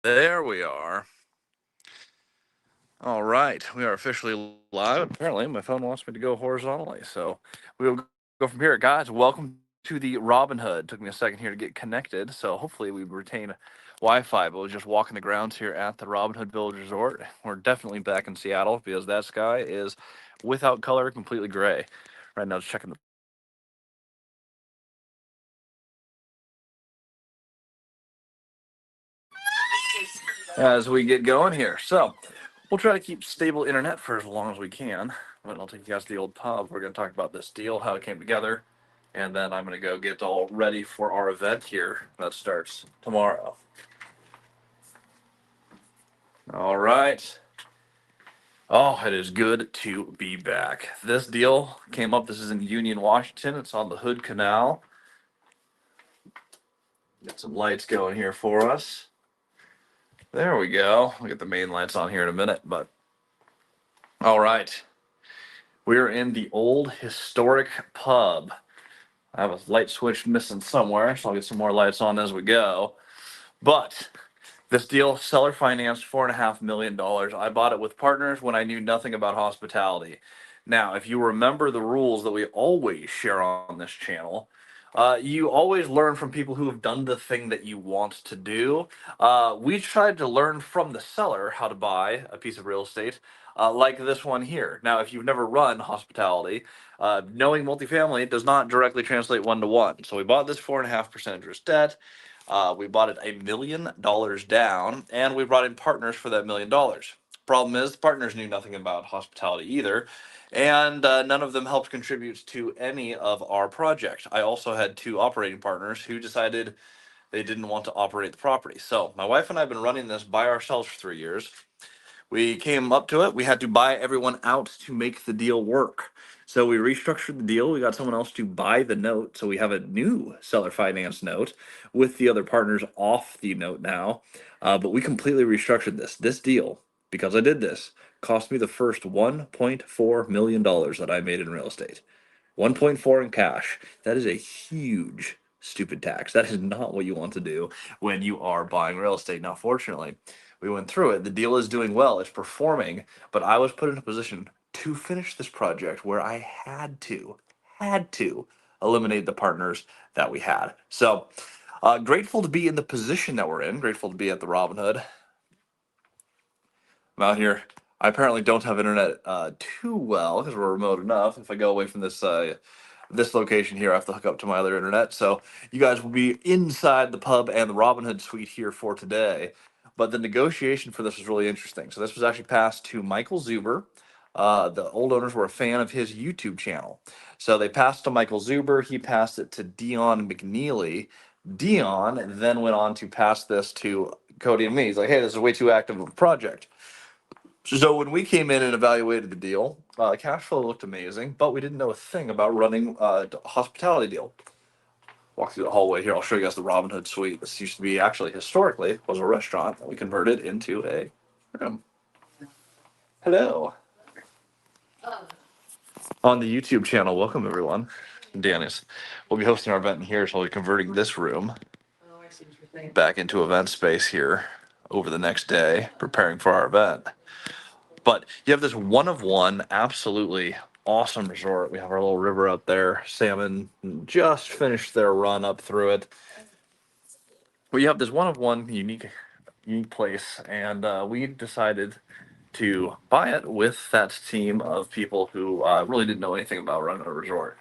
There we are. All right, we are officially live. Apparently, my phone wants me to go horizontally, so we will go from here, guys. Welcome to the Robin Hood. Took me a second here to get connected, so hopefully we retain Wi-Fi. But we're just walking the grounds here at the Robin Hood Village Resort. We're definitely back in Seattle because that sky is without color, completely gray. Right now, just checking the as we get going here. So we'll try to keep stable internet for as long as we can. But I'll take you guys to the old pub. We're going to talk about this deal, how it came together, and then I'm going to go get all ready for our event here that starts tomorrow. All right. Oh, it is good to be back. This deal came up. This is in Union, Washington. It's on the Hood Canal. Get some lights going here for us. There we go. We'll get the main lights on here in a minute, but all right. We're in the old historic pub. I have a light switch missing somewhere, so I'll get some more lights on as we go. But this deal, seller financed $4.5 million. I bought it with partners when I knew nothing about hospitality. Now, if you remember the rules that we always share on this channel, you always learn from people who have done the thing that you want to do. We tried to learn from the seller how to buy a piece of real estate, like this one here. Now, if you've never run hospitality, knowing multifamily does not directly translate 1 to 1. So we bought this 4.5% interest debt. We bought it $1 million down, and we brought in partners for that $1 million. Problem is, the partners knew nothing about hospitality either, and none of them helped contribute to any of our project. I also had two operating partners who decided they didn't want to operate the property. So my wife and I have been running this by ourselves for 3 years. We came up to it. We had to buy everyone out to make the deal work. So we restructured the deal. We got someone else to buy the note. So we have a new seller finance note with the other partners off the note now. But we completely restructured this. This deal, because I did this, cost me the first $1.4 million that I made in real estate. 1.4 in cash. That is a huge stupid tax. That is not what you want to do when you are buying real estate. Now, fortunately, we went through it. The deal is doing well. It's performing, but I was put in a position to finish this project where I had to eliminate the partners that we had. So, grateful to be in the position that we're in. Grateful to be at the Robin Hood. I'm out here. I apparently don't have internet too well because we're remote enough. If I go away from this location here, I have to hook up to my other internet. So you guys will be inside the pub and the Robin Hood suite here for today. But the negotiation for this was really interesting. So this was actually passed to Michael Zuber. The old owners were a fan of his YouTube channel. So they passed to Michael Zuber. He passed it to Dion McNeely. Dion then went on to pass this to Cody and me. He's like, hey, this is way too active of a project. So when we came in and evaluated the deal, cash flow looked amazing, but we didn't know a thing about running a hospitality deal. Walk through the hallway here. I'll show you guys the Robin Hood suite. This used to be actually historically was a restaurant that we converted into a room. Hello on the YouTube channel. Welcome everyone. Danny's. We'll be hosting our event in here, so we'll be converting this room back into event space here over the next day, preparing for our event. But you have this one of one, absolutely awesome resort. We have our little river up there. Salmon just finished their run up through it. But you have this one of one unique place, and we decided to buy it with that team of people who really didn't know anything about running a resort.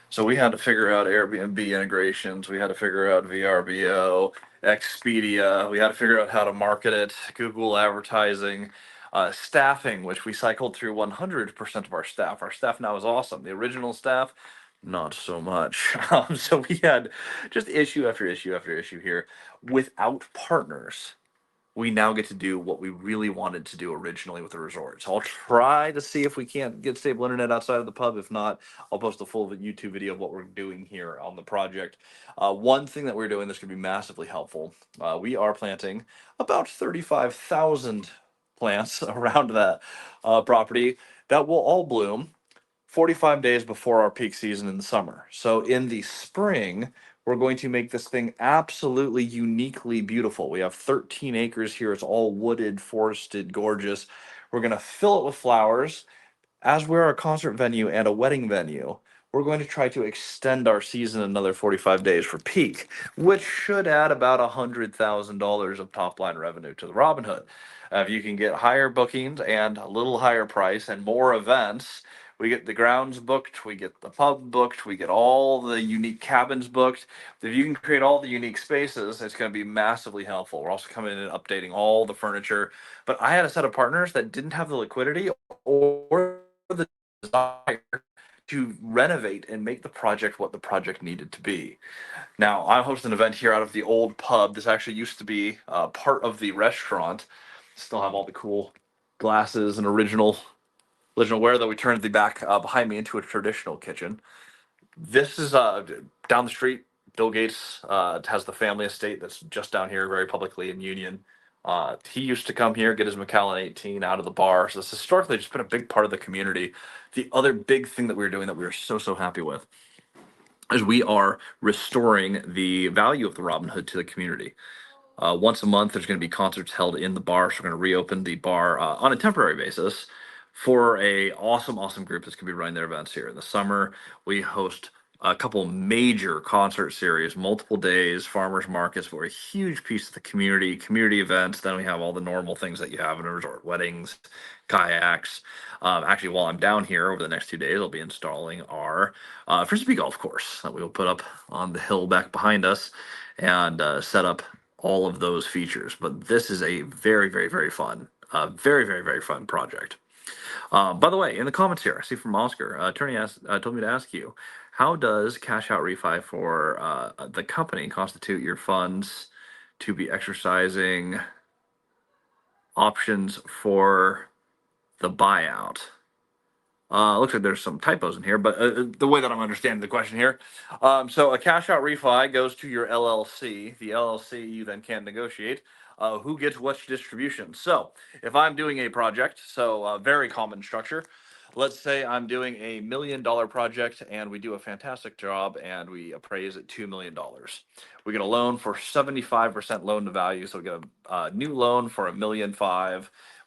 So we had to figure out Airbnb integrations. We had to figure out VRBO, Expedia. We had to figure out how to market it, Google advertising, staffing, which we cycled through 100% of our staff. Our staff now is awesome. The original staff, not so much. So we had just issue after issue after issue here. Without partners, we now get to do what we really wanted to do originally with the resort. So I'll try to see if we can't get stable internet outside of the pub. If not, I'll post a full YouTube video of what we're doing here on the project. One thing that we're doing that's going to be massively helpful, we are planting about 35,000 plants around that property that will all bloom 45 days before our peak season in the summer. So in the spring, We're going to make this thing absolutely uniquely beautiful. We have 13 acres here. It's all wooded, forested, gorgeous. We're going to fill it with flowers. As we're a concert venue and a wedding venue, we're going to try to extend our season another 45 days for peak, which should add about $100,000 of top line revenue to the Robinhood. If you can get higher bookings and a little higher price and more events, we get the grounds booked, we get the pub booked, we get all the unique cabins booked. If you can create all the unique spaces, it's going to be massively helpful. We're also coming in and updating all the furniture. But I had a set of partners that didn't have the liquidity or the desire to renovate and make the project what the project needed to be. Now, I'm hosting an event here out of the old pub. This actually used to be part of the restaurant. Still have all the cool glasses and original ware that we turned the back behind me into a traditional kitchen. This is down the street. Bill Gates has the family estate that's just down here, very publicly in Union. He used to come here, get his Macallan 18 out of the bar. So it's historically just been a big part of the community. The other big thing that we were doing that we were so happy with is we are restoring the value of the Robin Hood to the community. Once a month, there's going to be concerts held in the bar. So we're going to reopen the bar on a temporary basis for a awesome group that's going to be running their events here. In the summer, we host a couple major concert series, multiple days, farmers markets for a huge piece of the community events. Then we have all the normal things that you have in a resort, weddings, kayaks. Actually, while I'm down here over the next 2 days, I'll be installing our frisbee golf course that we will put up on the hill back behind us and set up all of those features. But this is a very fun, very fun project. By the way, in the comments here, I see from Oscar, attorney asked, told me to ask you, how does cash out refi for the company constitute your funds to be exercising options for the buyout? Looks like there's some typos in here, but the way that I'm understanding the question here, so a cash out refi goes to your LLC. The LLC you then can negotiate who gets which distribution. So if I'm doing a project, so very common structure. Let's say I'm doing a $1 million project and we do a fantastic job and we appraise at $2 million. We get a loan for 75% loan to value, so we get a new loan for $1.5 million.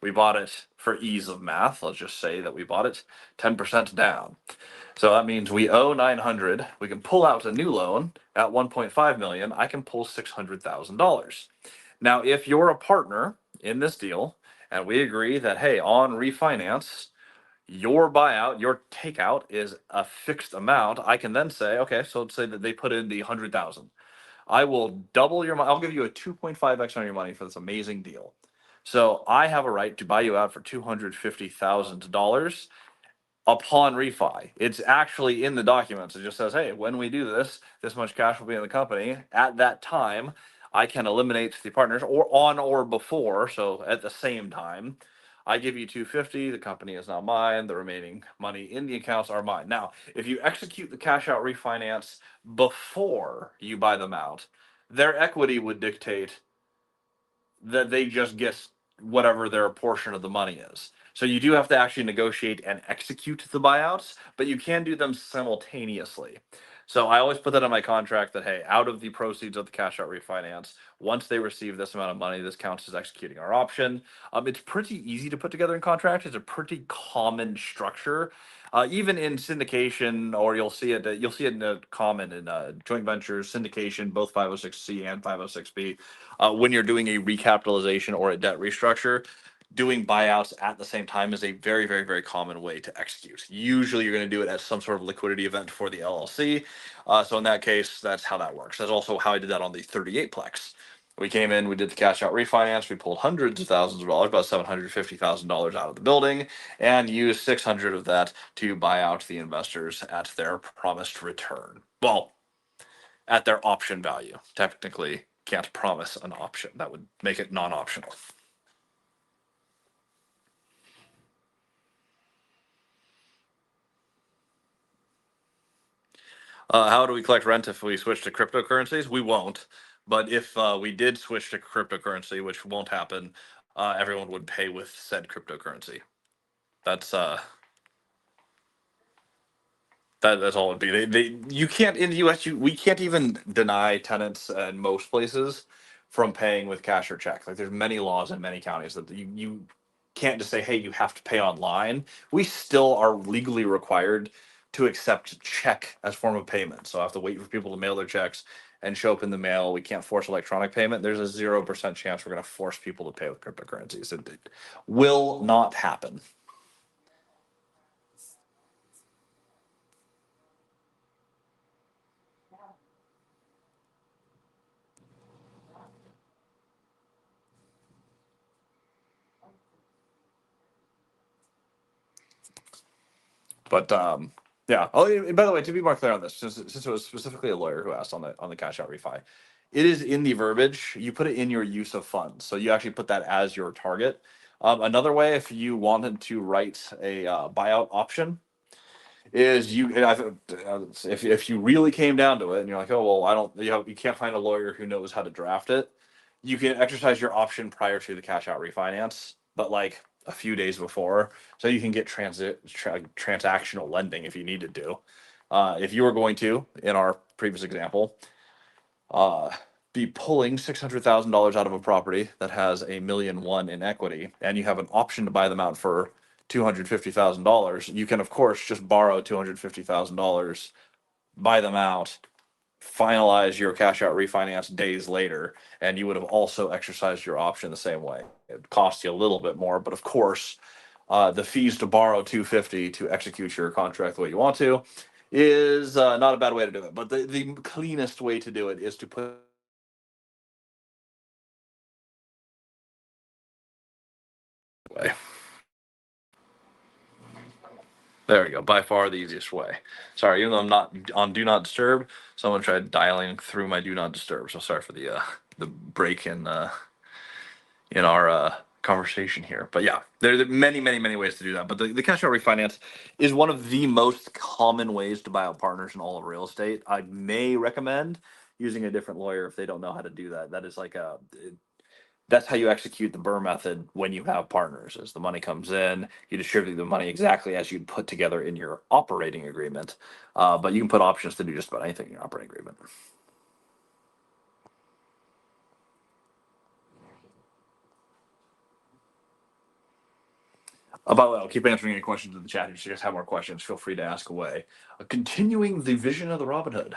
We bought it for ease of math. Let's just say that we bought it 10% down. So that means we owe 900. We can pull out a new loan at 1.5 million. I can pull $600,000. Now, if you're a partner in this deal and we agree that, hey, on refinance, your buyout, your takeout is a fixed amount, I can then say, okay, so let's say that they put in the 100,000. I will double your money. I'll give you a 2.5x on your money for this amazing deal. So I have a right to buy you out for $250,000 upon refi. It's actually in the documents. It just says, hey, when we do this, this much cash will be in the company. At that time, I can eliminate the partners or on or before. So at the same time, I give you 250. The company is now mine. The remaining money in the accounts are mine. Now, if you execute the cash out refinance before you buy them out, their equity would dictate that they just get whatever their portion of the money is. So you do have to actually negotiate and execute the buyouts, but you can do them simultaneously. So I always put that in my contract that, hey, out of the proceeds of the cash out refinance, once they receive this amount of money, this counts as executing our option. It's pretty easy to put together in contract. It's a pretty common structure. Even in syndication, or you'll see it in a common in joint ventures, syndication, both 506C and 506B. When you're doing a recapitalization or a debt restructure, doing buyouts at the same time is a very common way to execute. Usually you're going to do it as some sort of liquidity event for the LLC. So in that case, that's how that works. That's also how I did that on the 38plex. We came in, we did the cash out refinance, we pulled hundreds of thousands of dollars, about $750,000 out of the building, and used 600 of that to buy out the investors at their promised return. Well, at their option value. Technically, can't promise an option. That would make it non-optional. How do we collect rent if we switch to cryptocurrencies? We won't. But if we did switch to cryptocurrency, which won't happen, everyone would pay with said cryptocurrency. That's That's all it'd be. You can't in the U.S. We can't even deny tenants in most places from paying with cash or check. Like there's many laws in many counties that you can't just say, hey, you have to pay online. We still are legally required to accept check as form of payment. So I have to wait for people to mail their checks and show up in the mail. We can't force electronic payment. There's a 0% chance we're going to force people to pay with cryptocurrencies. It will not happen. But yeah. Oh, and by the way, to be more clear on this, since it was specifically a lawyer who asked on the cash out refi, it is in the verbiage. You put it in your use of funds, so you actually put that as your target. Another way, if you wanted to write a buyout option, is you and if you really came down to it and you're like, oh well, I don't, you can't find a lawyer who knows how to draft it, you can exercise your option prior to the cash out refinance, but like a few days before, so you can get transactional lending if you needed to. If you were going to, in our previous example, uh, be pulling $600,000 out of a property that has a million one in equity, and you have an option to buy them out for $250,000, you can of course just borrow $250,000, buy them out, finalize your cash out refinance days later, and you would have also exercised your option the same way. It costs you a little bit more, but of course, the fees to borrow 250 to execute your contract the way you want to is not a bad way to do it. But the cleanest way to do it is to put away. There we go. By far the easiest way. Sorry, even though I'm not on do not disturb, someone tried dialing through my do not disturb. So sorry for the break in our conversation here. But yeah, there are many, many, many ways to do that. But the cash out refinance is one of the most common ways to buy out partners in all of real estate. I may recommend using a different lawyer if they don't know how to do that. That is like that's how you execute the Burr method when you have partners. As the money comes in, you distribute the money exactly as you'd put together in your operating agreement. But you can put options to do just about anything in your operating agreement. By the way, I'll keep answering any questions in the chat. If you guys have more questions, feel free to ask away. Continuing the vision of the Robinhood.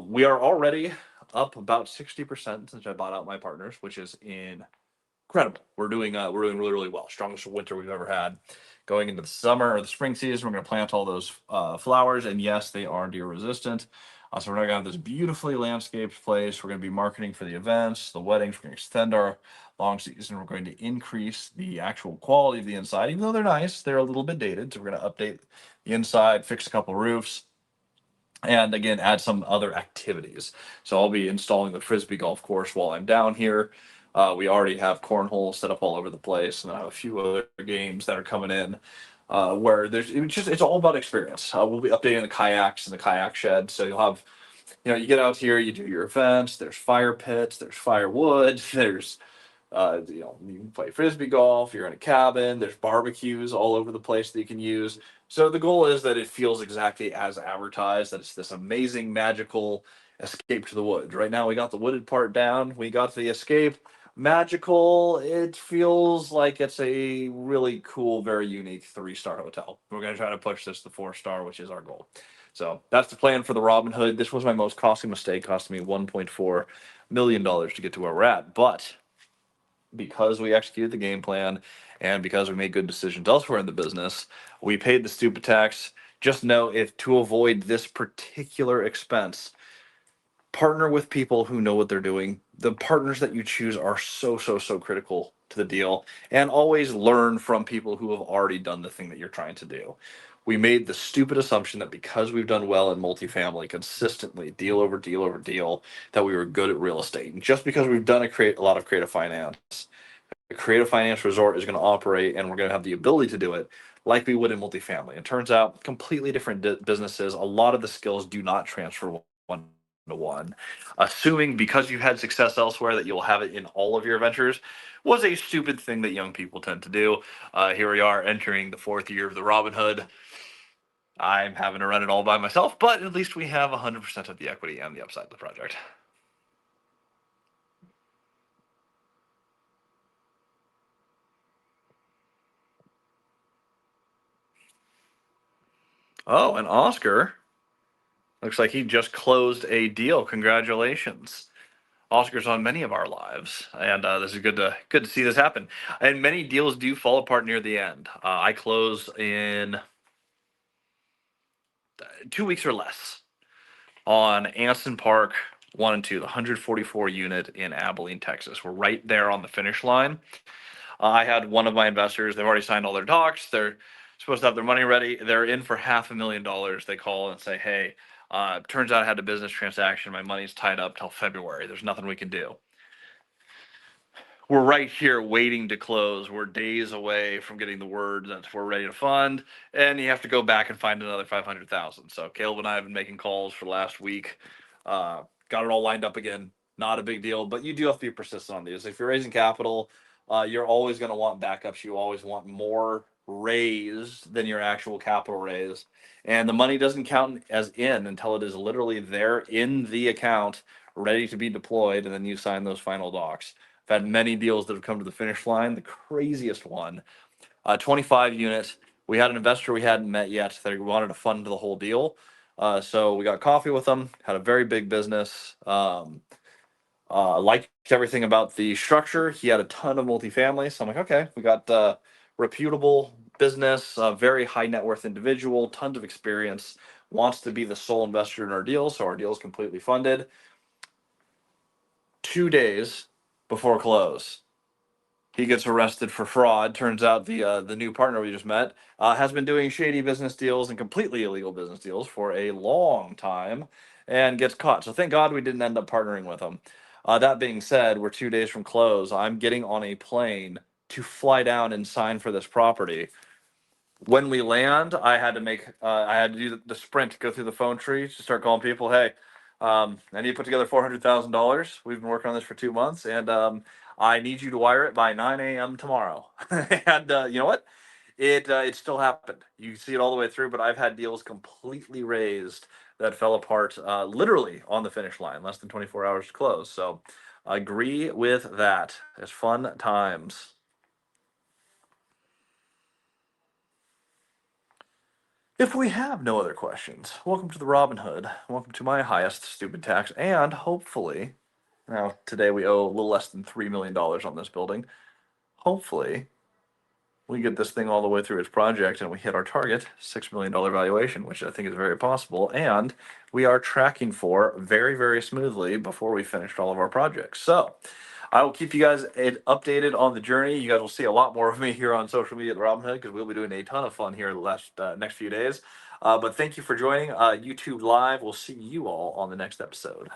We are already up about 60% since I bought out my partners, which is incredible. We're doing really, really well. Strongest winter we've ever had. Going into the summer or the spring season, we're going to plant all those flowers, and yes, they are deer resistant. So we're going to have this beautifully landscaped place. We're going to be marketing for the events, the weddings. We're going to extend our long season. We're going to increase the actual quality of the inside, even though they're nice. They're a little bit dated, so we're going to update the inside, fix a couple roofs, and again add some other activities. So I'll be installing the frisbee golf course while I'm down here. We already have cornhole set up all over the place, and I have a few other games that are coming in. Where it's all about experience. We'll be updating the kayaks in the kayak shed, so you'll have, you get out here, you do your events. There's fire pits, there's firewood, there's you can play frisbee golf. You're in a cabin. There's barbecues all over the place that you can use. So the goal is that it feels exactly as advertised. That it's this amazing, magical escape to the woods. Right now, we got the wooded part down. We got the escape magical. It feels like it's a really cool, very unique 3-star hotel. We're gonna try to push this to 4-star, which is our goal. So that's the plan for the Robin Hood. This was my most costly mistake. Cost me $1.4 million to get to where we're at, but because we executed the game plan and because we made good decisions elsewhere in the business, we paid the stupid tax. Just know, if to avoid this particular expense, partner with people who know what they're doing. The partners that you choose are so, so, so critical to the deal. And always learn from people who have already done the thing that you're trying to do. We made the stupid assumption that because we've done well in multifamily consistently, deal over deal over deal, that we were good at real estate. And just because we've done a lot of creative finance, a creative finance resort is going to operate and we're going to have the ability to do it like we would in multifamily. It turns out completely different businesses. A lot of the skills do not transfer one to one. Assuming because you've had success elsewhere that you'll have it in all of your ventures was a stupid thing that young people tend to do. Here we are entering the 4th year of the Robin Hood. I'm having to run it all by myself, but at least we have 100% of the equity and the upside of the project. Oh, and Oscar looks like he just closed a deal. Congratulations. Oscar's on many of our lives, and this is good to see this happen. And many deals do fall apart near the end. I close in 2 weeks or less on Anson Park 1 and 2, the 144 unit in Abilene, Texas. We're right there on the finish line. I had one of my investors, they've already signed all their docs. They're supposed to have their money ready. They're in for $500,000. They call and say, hey, turns out I had a business transaction. My money's tied up till February. There's nothing we can do. We're right here waiting to close. We're days away from getting the word that we're ready to fund, and you have to go back and find another 500,000. So Caleb and I have been making calls for the last week. Got it all lined up again. Not a big deal, but you do have to be persistent on these. If you're raising capital, you're always going to want backups. You always want more raised than your actual capital raise, and the money doesn't count as in until it is literally there in the account, ready to be deployed, and then you sign those final docs. I've had many deals that have come to the finish line. The craziest one, 25 units. We had an investor we hadn't met yet that wanted to fund the whole deal. So we got coffee with them, had a very big business. Liked everything about the structure. He had a ton of multifamily. So I'm like, okay, we got reputable business, very high net worth individual, tons of experience, wants to be the sole investor in our deal. So our deal is completely funded. 2 days before close, he gets arrested for fraud. Turns out the new partner we just met has been doing shady business deals and completely illegal business deals for a long time, and gets caught. So thank God we didn't end up partnering with him. That being said, we're 2 days from close. I'm getting on a plane to fly down and sign for this property. When we land, I had to do the sprint, go through the phone tree to start calling people. Hey, I need to put together $400,000. We've been working on this for 2 months, and I need you to wire it by 9 a.m. tomorrow. And you know what? It still happened. You see it all the way through, but I've had deals completely raised that fell apart literally on the finish line, less than 24 hours to close. So agree with that. It's fun times. If we have no other questions, welcome to the Robin Hood. Welcome to my highest stupid tax, and hopefully, now today we owe a little less than $3 million on this building. Hopefully, we get this thing all the way through its project and we hit our target $6 million valuation, which I think is very possible, and we are tracking for very, very smoothly before we finished all of our projects. So I will keep you guys updated on the journey. You guys will see a lot more of me here on social media at Robinhood, because we'll be doing a ton of fun here the next few days. But thank you for joining YouTube Live. We'll see you all on the next episode.